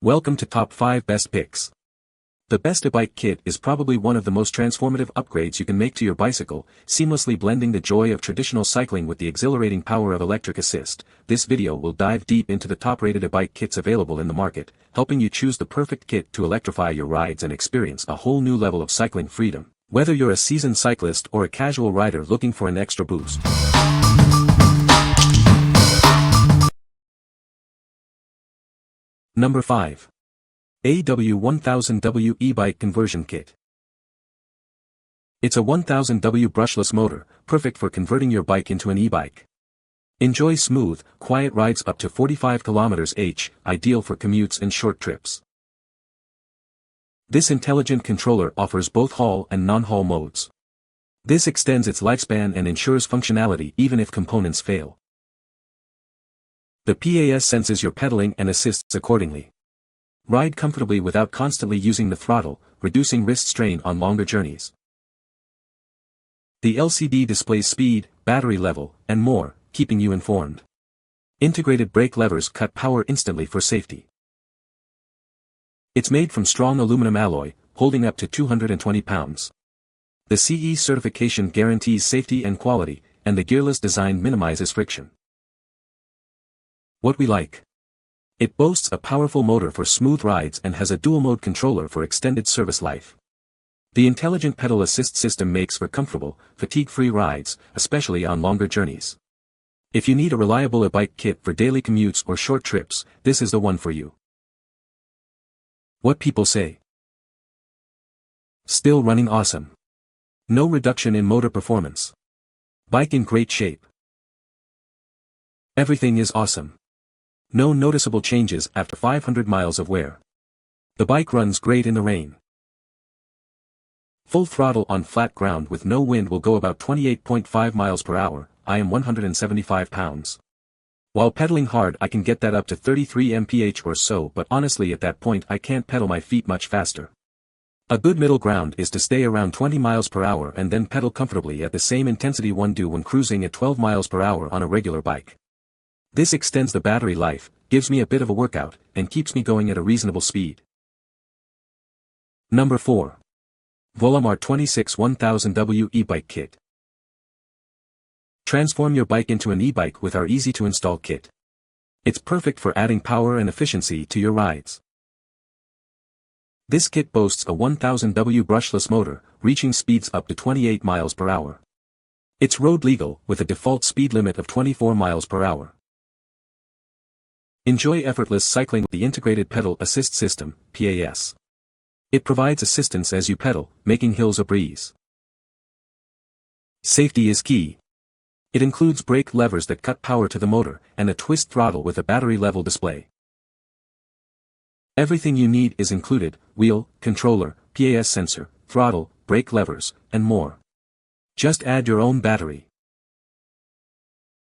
Welcome to Top 5 Best Picks. The best Ebike Kit is probably one of the most transformative upgrades you can make to your bicycle, seamlessly blending the joy of traditional cycling with the exhilarating power of electric assist. This video will dive deep into the top-rated Ebike kits available in the market, helping you choose the perfect kit to electrify your rides and experience a whole new level of cycling freedom. Whether you're a seasoned cyclist or a casual rider looking for an extra boost. Number 5. AW1000W Ebike Conversion Kit. It's a 1000W brushless motor, perfect for converting your bike into an e-bike. Enjoy smooth, quiet rides up to 45 km/h, ideal for commutes and short trips. This intelligent controller offers both haul and non-haul modes. This extends its lifespan and ensures functionality even if components fail. The PAS senses your pedaling and assists accordingly. Ride comfortably without constantly using the throttle, reducing wrist strain on longer journeys. The LCD displays speed, battery level, and more, keeping you informed. Integrated brake levers cut power instantly for safety. It's made from strong aluminum alloy, holding up to 220 pounds. The CE certification guarantees safety and quality, and the gearless design minimizes friction. What we like. It boasts a powerful motor for smooth rides and has a dual-mode controller for extended service life. The intelligent pedal assist system makes for comfortable, fatigue-free rides, especially on longer journeys. If you need a reliable Ebike kit for daily commutes or short trips, this is the one for you. What people say. Still running awesome. No reduction in motor performance. Bike in great shape. Everything is awesome. No noticeable changes after 500 miles of wear. The bike runs great in the rain. Full throttle on flat ground with no wind will go about 28.5 miles per hour. I am 175 pounds. While pedaling hard I can get that up to 33 mph or so, but honestly at that point I can't pedal my feet much faster. A good middle ground is to stay around 20 miles per hour and then pedal comfortably at the same intensity one do when cruising at 12 miles per hour on a regular bike. This extends the battery life, gives me a bit of a workout, and keeps me going at a reasonable speed. Number 4. Voilamart 26 1000W Ebike Kit. Transform your bike into an e-bike with our easy-to-install kit. It's perfect for adding power and efficiency to your rides. This kit boasts a 1000W brushless motor, reaching speeds up to 28 miles per hour. It's road legal, with a default speed limit of 24 miles per hour. Enjoy effortless cycling with the integrated pedal assist system, PAS. It provides assistance as you pedal, making hills a breeze. Safety is key. It includes brake levers that cut power to the motor, and a twist throttle with a battery level display. Everything you need is included: wheel, controller, PAS sensor, throttle, brake levers, and more. Just add your own battery.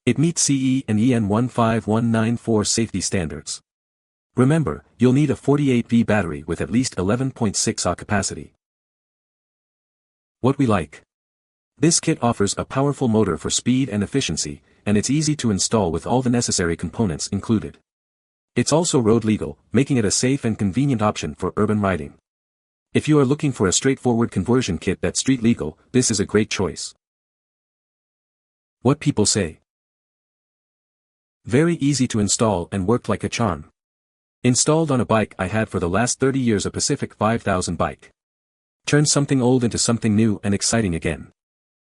It meets CE and EN 15194 safety standards. Remember, you'll need a 48V battery with at least 11.6 Ah capacity. What we like. This kit offers a powerful motor for speed and efficiency, and it's easy to install with all the necessary components included. It's also road legal, making it a safe and convenient option for urban riding. If you are looking for a straightforward conversion kit that's street legal, this is a great choice. What people say. Very easy to install and worked like a charm. Installed on a bike I had for the last 30 years, a Pacific 5000 bike. Turned something old into something new and exciting again.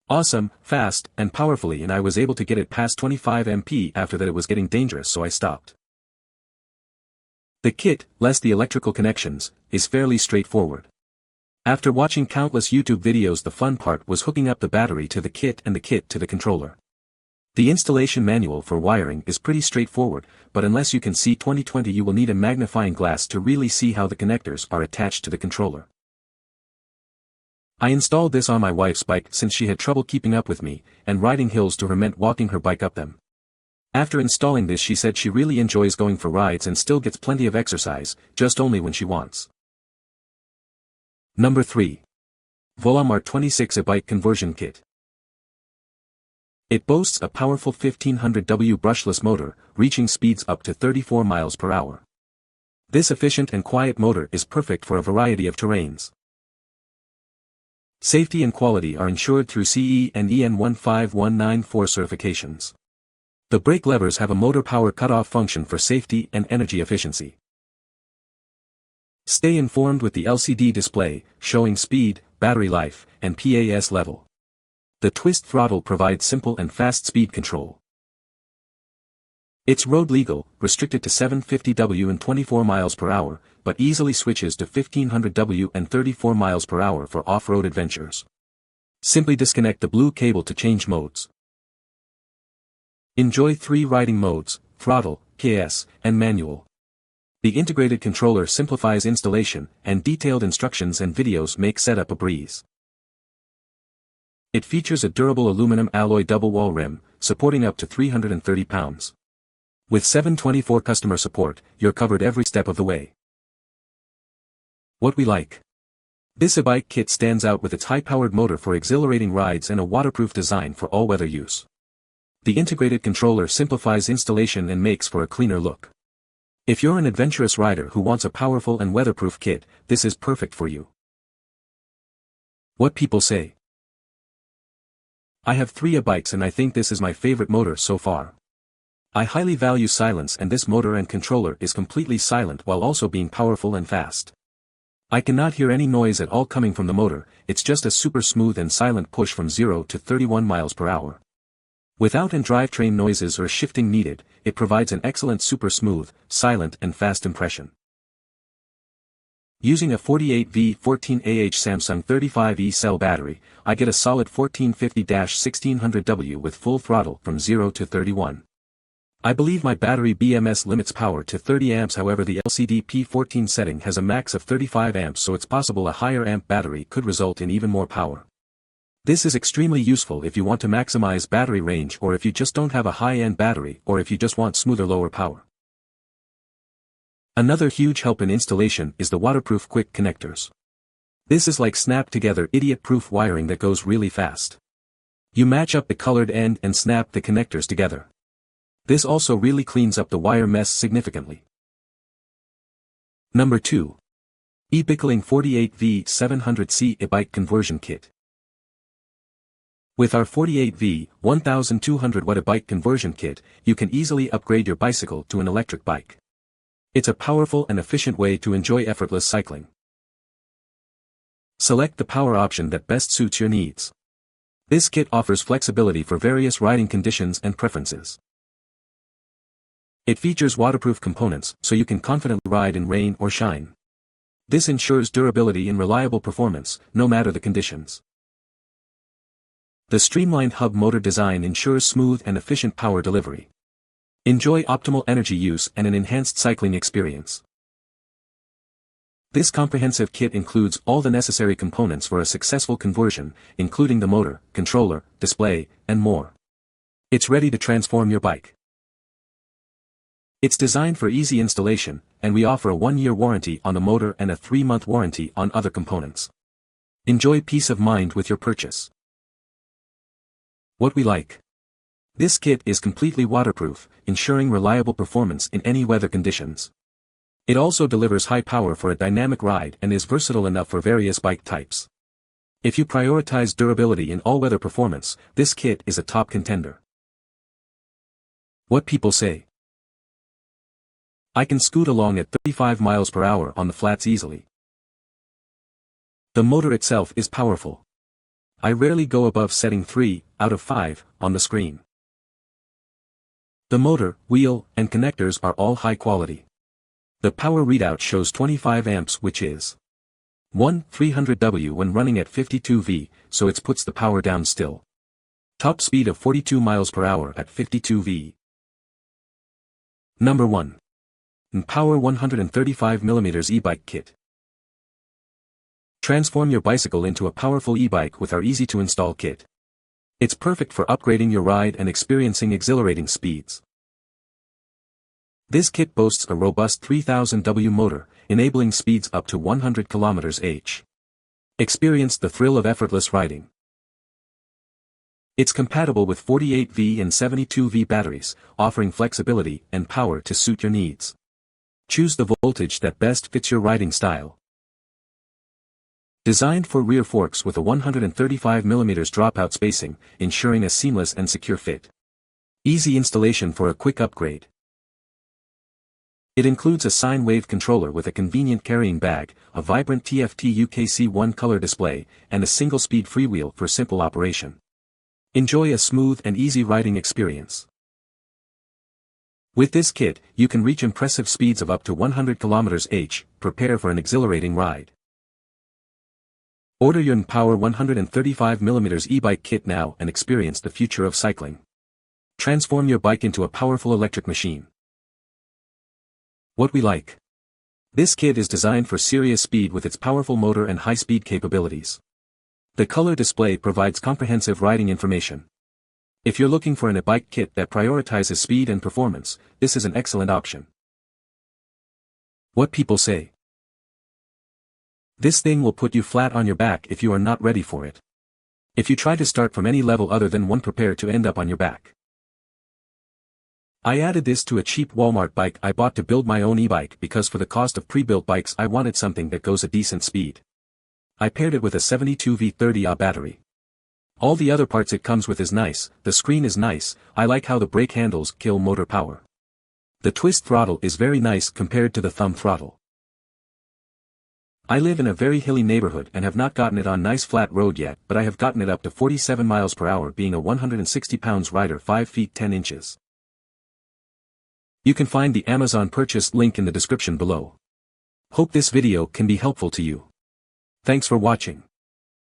Awesome, fast, and powerfully, and I was able to get it past 25 mph after that. It was getting dangerous, so I stopped. The kit, less the electrical connections, is fairly straightforward. After watching countless YouTube videos, the fun part was hooking up the battery to the kit and the kit to the controller. The installation manual for wiring is pretty straightforward, but unless you can see 20/20 you will need a magnifying glass to really see how the connectors are attached to the controller. I installed this on my wife's bike since she had trouble keeping up with me, and riding hills to her meant walking her bike up them. After installing this, she said she really enjoys going for rides and still gets plenty of exercise, just only when she wants. Number 3. Voilamart 26 Ebike Conversion Kit. It boasts a powerful 1500W brushless motor, reaching speeds up to 34 miles per hour. This efficient and quiet motor is perfect for a variety of terrains. Safety and quality are ensured through CE and EN 15194 certifications. The brake levers have a motor power cutoff function for safety and energy efficiency. Stay informed with the LCD display, showing speed, battery life, and PAS level. The twist throttle provides simple and fast speed control. It's road legal, restricted to 750 W and 24 miles per hour, but easily switches to 1500 W and 34 miles per hour for off-road adventures. Simply disconnect the blue cable to change modes. Enjoy 3 riding modes: throttle, PS, and manual. The integrated controller simplifies installation, and detailed instructions and videos make setup a breeze. It features a durable aluminum alloy double-wall rim, supporting up to 330 pounds. With 724 customer support, you're covered every step of the way. What we like. This Ebike kit stands out with its high-powered motor for exhilarating rides and a waterproof design for all-weather use. The integrated controller simplifies installation and makes for a cleaner look. If you're an adventurous rider who wants a powerful and weatherproof kit, this is perfect for you. What people say. I have 3 Ebikes and I think this is my favorite motor so far. I highly value silence, and this motor and controller is completely silent while also being powerful and fast. I cannot hear any noise at all coming from the motor, it's just a super smooth and silent push from 0 to 31 miles per hour. Without drivetrain noises or shifting needed, it provides an excellent super smooth, silent and fast impression. Using a 48V14AH Samsung 35E cell battery, I get a solid 1450-1600W with full throttle from 0 to 31. I believe my battery BMS limits power to 30 amps, however the LCD P14 setting has a max of 35 amps, so it's possible a higher amp battery could result in even more power. This is extremely useful if you want to maximize battery range, or if you just don't have a high-end battery, or if you just want smoother lower power. Another huge help in installation is the waterproof quick connectors. This is like snap-together idiot-proof wiring that goes really fast. You match up the colored end and snap the connectors together. This also really cleans up the wire mess significantly. Number 2. eBikeling 48V700C Ebike Conversion Kit. With our 48V 1200 watt Ebike Conversion Kit, you can easily upgrade your bicycle to an electric bike. It's a powerful and efficient way to enjoy effortless cycling. Select the power option that best suits your needs. This kit offers flexibility for various riding conditions and preferences. It features waterproof components, so you can confidently ride in rain or shine. This ensures durability and reliable performance, no matter the conditions. The streamlined hub motor design ensures smooth and efficient power delivery. Enjoy optimal energy use and an enhanced cycling experience. This comprehensive kit includes all the necessary components for a successful conversion, including the motor, controller, display, and more. It's ready to transform your bike. It's designed for easy installation, and we offer a 1-year warranty on the motor and a 3-month warranty on other components. Enjoy peace of mind with your purchase. What we like. This kit is completely waterproof, ensuring reliable performance in any weather conditions. It also delivers high power for a dynamic ride and is versatile enough for various bike types. If you prioritize durability in all-weather performance, this kit is a top contender. What people say. I can scoot along at 35 miles per hour on the flats easily. The motor itself is powerful. I rarely go above setting 3 out of 5 on the screen. The motor, wheel, and connectors are all high quality. The power readout shows 25 amps, which is 300W when running at 52V, so it puts the power down still. Top speed of 42 miles per hour at 52V. Number 1. NBPOWER 135mm Ebike Kit. Transform your bicycle into a powerful e-bike with our easy-to-install kit. It's perfect for upgrading your ride and experiencing exhilarating speeds. This kit boasts a robust 3000W motor, enabling speeds up to 100 km/h. Experience the thrill of effortless riding. It's compatible with 48V and 72V batteries, offering flexibility and power to suit your needs. Choose the voltage that best fits your riding style. Designed for rear forks with a 135mm dropout spacing, ensuring a seamless and secure fit. Easy installation for a quick upgrade. It includes a sine wave controller with a convenient carrying bag, a vibrant TFT UKC1 color display, and a single-speed freewheel for simple operation. Enjoy a smooth and easy riding experience. With this kit, you can reach impressive speeds of up to 100 km/h. Prepare for an exhilarating ride. Order your NBPOWER 135mm Ebike Kit now and experience the future of cycling. Transform your bike into a powerful electric machine. What we like. This kit is designed for serious speed with its powerful motor and high-speed capabilities. The color display provides comprehensive riding information. If you're looking for an Ebike kit that prioritizes speed and performance, this is an excellent option. What people say. This thing will put you flat on your back if you are not ready for it. If you try to start from any level other than one, prepare to end up on your back. I added this to a cheap Walmart bike I bought to build my own e-bike because for the cost of pre-built bikes I wanted something that goes a decent speed. I paired it with a 72V30Ah battery. All the other parts it comes with is nice, the screen is nice, I like how the brake handles kill motor power. The twist throttle is very nice compared to the thumb throttle. I live in a very hilly neighborhood and have not gotten it on nice flat road yet, but I have gotten it up to 47 miles per hour being a 160 pounds rider 5 feet 10 inches. You can find the Amazon purchase link in the description below. Hope this video can be helpful to you. Thanks for watching.